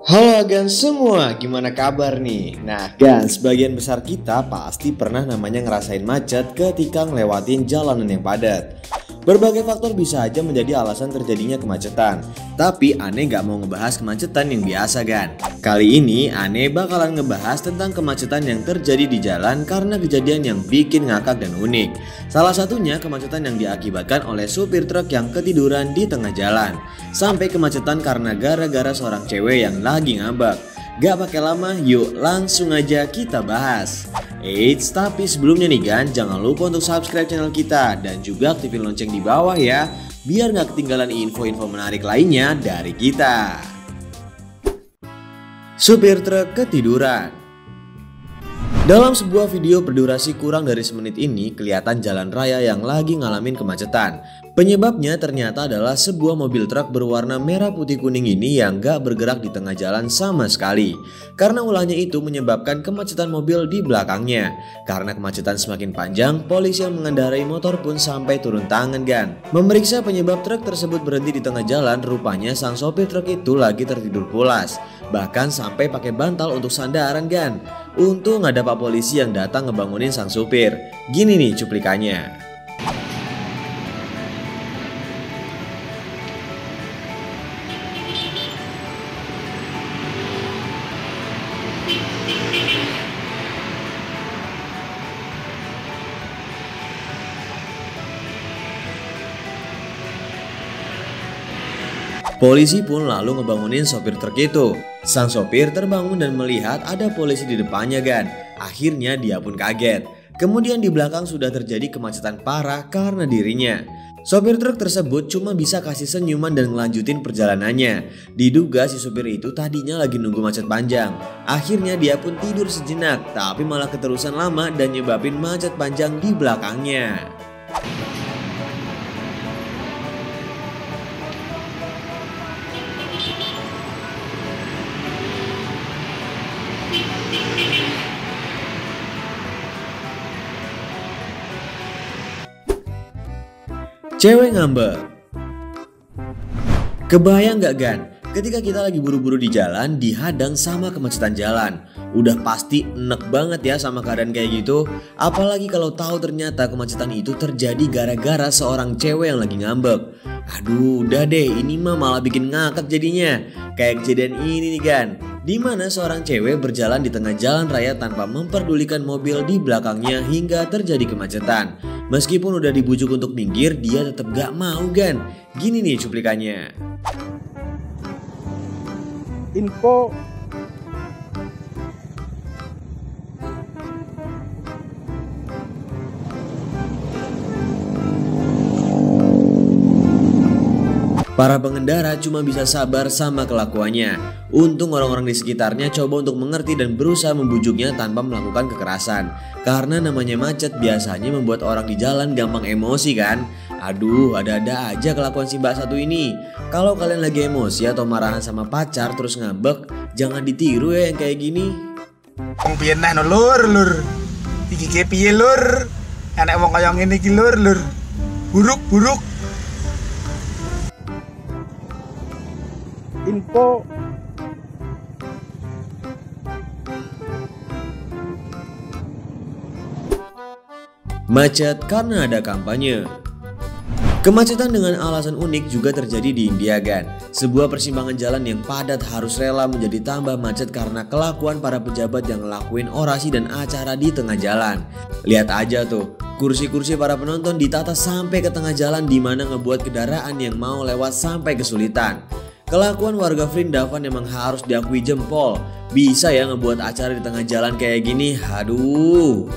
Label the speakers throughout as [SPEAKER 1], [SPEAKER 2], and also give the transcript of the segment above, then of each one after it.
[SPEAKER 1] Halo Gan semua, gimana kabar nih? Nah Gan, sebagian besar kita pasti pernah namanya ngerasain macet ketika ngelewatin jalanan yang padat. Berbagai faktor bisa aja menjadi alasan terjadinya kemacetan. Tapi Ane gak mau ngebahas kemacetan yang biasa Gan. Kali ini Ane bakalan ngebahas tentang kemacetan yang terjadi di jalan karena kejadian yang bikin ngakak dan unik. Salah satunya kemacetan yang diakibatkan oleh supir truk yang ketiduran di tengah jalan. Sampai kemacetan karena gara-gara seorang cewek yang lagi ngambek. Gak pakai lama, yuk langsung aja kita bahas. Eits, tapi sebelumnya nih Gan, jangan lupa untuk subscribe channel kita dan juga aktifin lonceng di bawah ya, biar gak ketinggalan info-info menarik lainnya dari kita. Supir truk ketiduran. Dalam sebuah video berdurasi kurang dari semenit ini, kelihatan jalan raya yang lagi ngalamin kemacetan. Penyebabnya ternyata adalah sebuah mobil truk berwarna merah putih kuning ini yang gak bergerak di tengah jalan sama sekali. Karena ulahnya itu menyebabkan kemacetan mobil di belakangnya. Karena kemacetan semakin panjang, polisi yang mengendarai motor pun sampai turun tangan Gan. Memeriksa penyebab truk tersebut berhenti di tengah jalan, rupanya sang sopir truk itu lagi tertidur pulas. Bahkan sampai pakai bantal untuk sandaran Gan. Untung ada pak polisi yang datang ngebangunin sang supir. Gini nih cuplikannya. Polisi pun lalu ngebangunin sopir truk itu. Sang sopir terbangun dan melihat ada polisi di depannya Gan. Akhirnya dia pun kaget. Kemudian di belakang sudah terjadi kemacetan parah karena dirinya. Sopir truk tersebut cuma bisa kasih senyuman dan ngelanjutin perjalanannya. Diduga si sopir itu tadinya lagi nunggu macet panjang. Akhirnya dia pun tidur sejenak, tapi malah keterusan lama dan nyebabin macet panjang di belakangnya. Cewek ngambek. Kebayang gak Gan? Ketika kita lagi buru-buru di jalan, dihadang sama kemacetan jalan. Udah pasti enek banget ya sama keadaan kayak gitu. Apalagi kalau tahu ternyata kemacetan itu terjadi gara-gara seorang cewek yang lagi ngambek. Aduh udah deh, ini mah malah bikin ngakak jadinya. Kayak kejadian ini nih Gan, dimana seorang cewek berjalan di tengah jalan raya tanpa memperdulikan mobil di belakangnya hingga terjadi kemacetan. Meskipun udah dibujuk untuk minggir, dia tetap gak mau Gan. Gini nih cuplikannya.
[SPEAKER 2] Info
[SPEAKER 1] para pengendara cuma bisa sabar sama kelakuannya. Untung orang-orang di sekitarnya coba untuk mengerti dan berusaha membujuknya tanpa melakukan kekerasan. Karena namanya macet biasanya membuat orang di jalan gampang emosi kan. Aduh, ada-ada aja kelakuan si mbak satu ini. Kalau kalian lagi emosi atau marahan sama pacar terus ngambek, jangan ditiru ya yang kayak gini.
[SPEAKER 2] wong piye no lur. Iki ki piye lur? Enek wong kaya ngene iki lur. Buruk. Info
[SPEAKER 1] Macet karena ada kampanye. Kemacetan dengan alasan unik juga terjadi di India Gan. Sebuah persimpangan jalan yang padat harus rela menjadi tambah macet karena kelakuan para pejabat yang ngelakuin orasi dan acara di tengah jalan. Lihat aja tuh, kursi-kursi para penonton ditata sampai ke tengah jalan, di mana ngebuat kendaraan yang mau lewat sampai kesulitan. Kelakuan warga Vrindavan emang harus diakui jempol. Bisa ya ngebuat acara di tengah jalan kayak gini, aduh.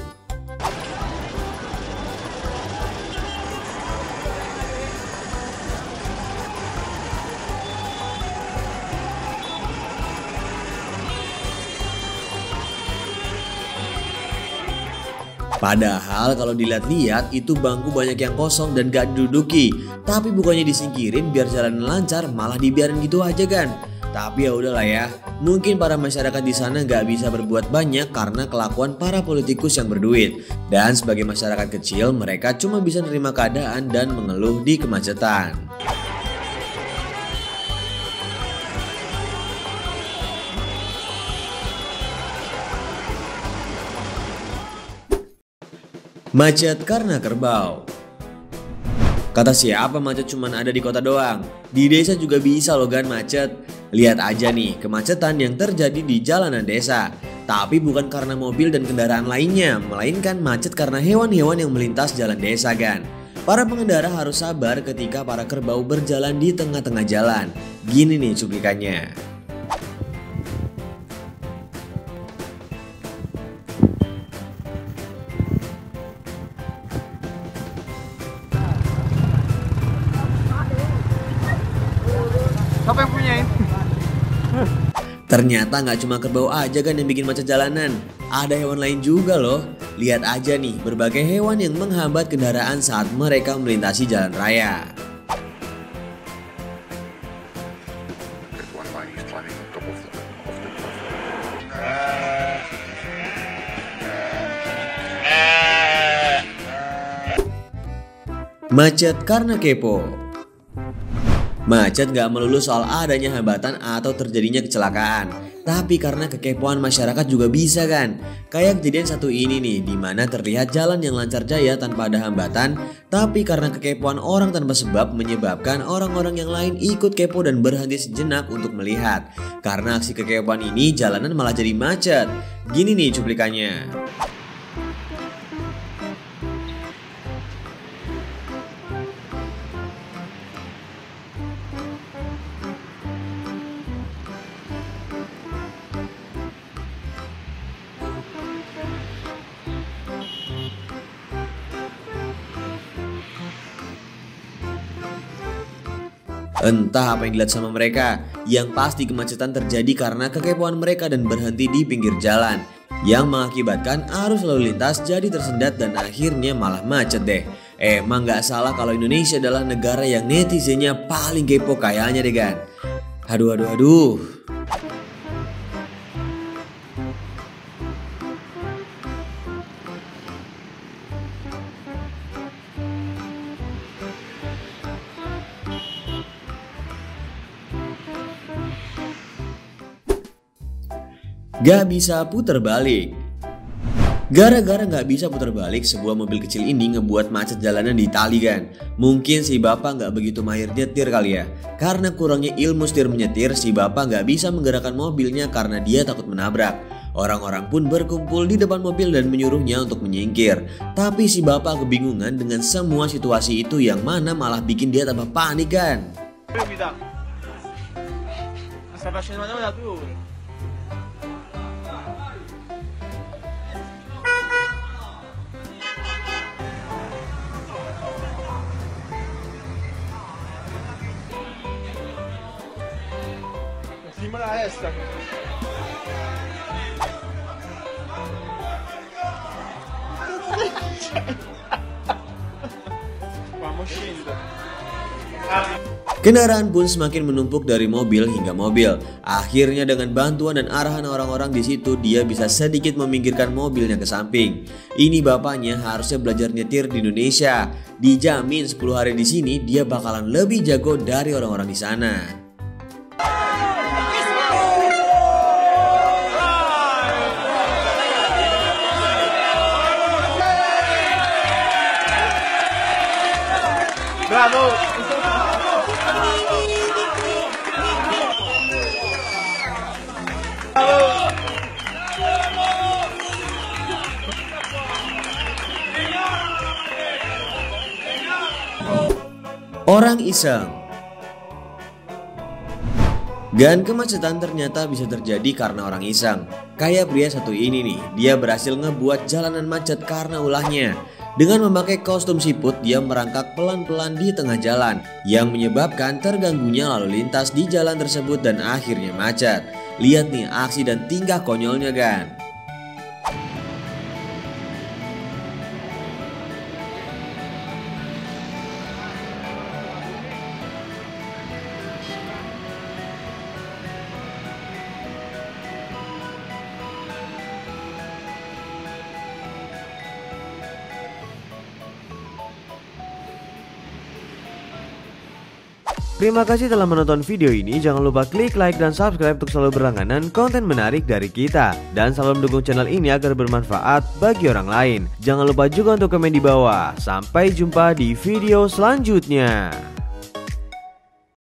[SPEAKER 1] Padahal kalau dilihat-lihat itu bangku banyak yang kosong dan gak diduduki. Tapi bukannya disingkirin biar jalan lancar, malah dibiarin gitu aja Gan. Tapi ya udahlah ya, mungkin para masyarakat di sana gak bisa berbuat banyak karena kelakuan para politikus yang berduit. Dan sebagai masyarakat kecil, mereka cuma bisa nerima keadaan dan mengeluh di kemacetan. Macet karena kerbau. Kata siapa macet cuman ada di kota doang? Di desa juga bisa loh gan macet. Lihat aja nih kemacetan yang terjadi di jalanan desa. Tapi bukan karena mobil dan kendaraan lainnya, melainkan macet karena hewan-hewan yang melintas jalan desa gan. Para pengendara harus sabar ketika para kerbau berjalan di tengah-tengah jalan. Gini nih cuplikannya.
[SPEAKER 2] Siapa yang punya ini?
[SPEAKER 1] Ternyata nggak cuma kerbau aja kan yang bikin macet jalanan. Ada hewan lain juga loh. Lihat aja nih berbagai hewan yang menghambat kendaraan saat mereka melintasi jalan raya. Macet karena kepo. Macet gak melulu soal adanya hambatan atau terjadinya kecelakaan, tapi karena kekepoan masyarakat juga bisa kan. Kayak kejadian satu ini nih, dimana terlihat jalan yang lancar jaya tanpa ada hambatan, tapi karena kekepoan orang tanpa sebab menyebabkan orang-orang yang lain ikut kepo dan berhenti sejenak untuk melihat. Karena aksi kekepoan ini jalanan malah jadi macet. Gini nih cuplikannya. Entah apa yang dilihat sama mereka, yang pasti kemacetan terjadi karena kekepoan mereka dan berhenti di pinggir jalan, yang mengakibatkan arus lalu lintas jadi tersendat dan akhirnya malah macet deh. Emang gak salah kalau Indonesia adalah negara yang netizennya paling kepo kayaknya deh kan. Aduh. Gak bisa putar balik. Gara-gara gak bisa putar balik, sebuah mobil kecil ini ngebuat macet jalanan di Itali kan. Mungkin si bapak gak begitu mahir nyetir kali ya. Karena kurangnya ilmu setir menyetir, si bapak gak bisa menggerakkan mobilnya karena dia takut menabrak. Orang-orang pun berkumpul di depan mobil dan menyuruhnya untuk menyingkir. Tapi si bapak kebingungan dengan semua situasi itu, yang mana malah bikin dia tambah panik kan. Kendaraan pun semakin menumpuk dari mobil hingga mobil. Akhirnya dengan bantuan dan arahan orang-orang di situ, dia bisa sedikit meminggirkan mobilnya ke samping. Ini bapaknya harusnya belajar nyetir di Indonesia. Dijamin 10 hari di sini dia bakalan lebih jago dari orang-orang di sana.
[SPEAKER 2] Bravo.
[SPEAKER 1] Orang iseng. Dan kemacetan ternyata bisa terjadi karena orang iseng. Kayak pria satu ini nih, dia berhasil ngebuat jalanan macet karena ulahnya. Dengan memakai kostum siput, dia merangkak pelan-pelan di tengah jalan, yang menyebabkan terganggunya lalu lintas di jalan tersebut dan akhirnya macet. Lihat nih aksi dan tingkah konyolnya kan. Terima kasih telah menonton video ini. Jangan lupa klik like dan subscribe untuk selalu berlangganan konten menarik dari kita. Dan selalu mendukung channel ini agar bermanfaat bagi orang lain. Jangan lupa juga untuk komen di bawah. Sampai jumpa di video selanjutnya.